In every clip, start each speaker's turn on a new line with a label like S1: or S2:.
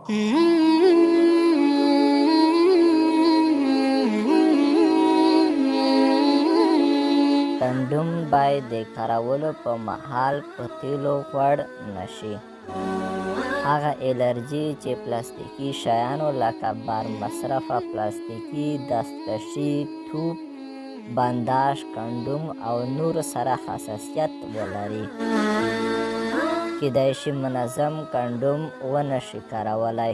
S1: کنډوم باید د کارولو په مهال په تیلو غوړ نشي. هغه الرجي چې پلاستیکي شیانو لکه بار مصرفه پلاستیکي دستکشي، توپ، بنداژ، کنډوم او نورو سره حساسیت ولري کیدای شي منظم کنډوم ونشي کارولی،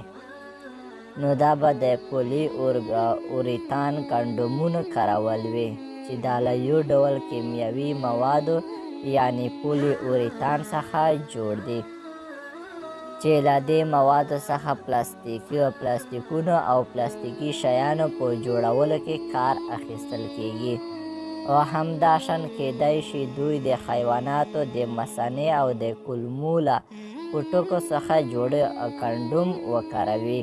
S1: نو دا به د پولي اوریتان کنډومونه کارول وي چې دا له یو ډول کیمیاوي موادو یعنې پولي اوریتان څخه جوړ دي چې له دې موادو څخه پلاستیکونو او پلاستیکي شیانو په جوړولو کې کار اخیستل کیږي، او همداشان کیدای شي دوی د حیواناتو د مثانې او د کولمو له پوټکو څخه جوړ کنډوم وکاروي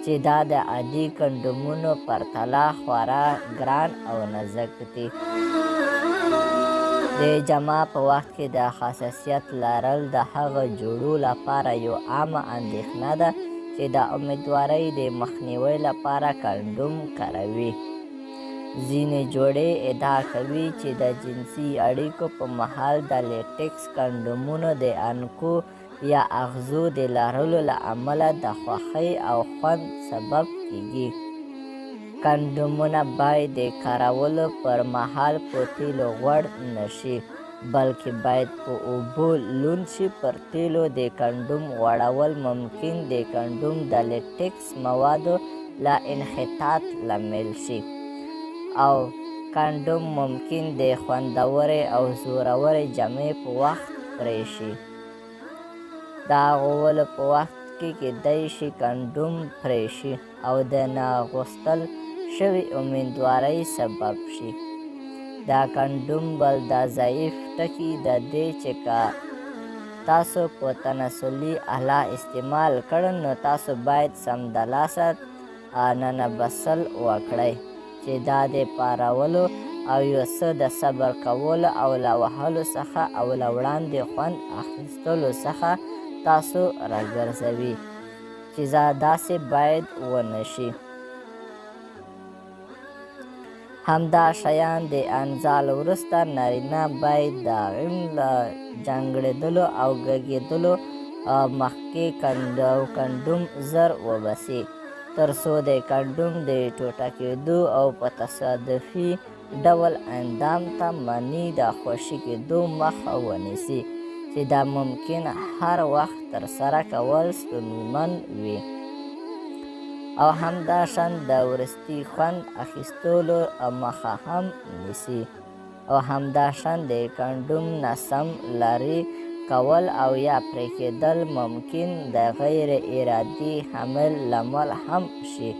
S1: چې دا د عادي کنډومونو پرتله خورا ګران او نازک دي. د جمع په وخت کې د حساسیت لرل د هغه جوړو لپاره یو عامه اندېښنه ده چې د امیدوارۍ د مخنیوي لپاره کنډوم کاروي. ځینې جوړې ادعا کوي چې د جنسي اړیکو په مهال د لیټکس کنډومونو د عنقو یا اغزو د لرلو له امله د خوښۍ او خوند سبب کیږي. کنډومونه باید د کارولو پر مهال په تیلو غوړ نشي، بلکې باید په اوبو لوند شي. پر تیلو د کنډوم غوړول ممکن د کنډوم د لیټکس موادو له انحطاط لامل شي، او کنډوم ممکن د خوندورې او زورورې جمعې په وخت پرې شي. د اغولو په وخت کې کیدای شي کنډوم پرې شي او د ناغوستل شوي امیدوارۍ سبب شي. دا کنډوم بل د ضعیف ټکي د دې چې که تاسو په تناسلي آله استعمال کړئ نو تاسو باید سمدلاسه ننبسل وکړئ چې دا د پارولو او یو څه د صبر کولو او له وهلو څخه او له وړاندې خوند اخیستلو څخه تاسو راګرځوي چې داسې باید ونشي. همدا شیان د انزال وروسته نارینه باید د غم له جنګړېدلو او ګږېدلو مخکې کنډوم زر وباسي، تر څو د کنډوم د ټوټه کېدو او په تصادفي ډول اندام ته مني د خوشي کېدو مخه ونیسي چې دا ممکن هر وخت ترسره کول ستونزمن وي، او همداشان د وروستي خوند اخیستلو مخه هم نیسي، او همداشان د کنډوم ناسم لرې کول او یا پرې کېدل ممکن د غیر ارادي حمل لامل هم شي.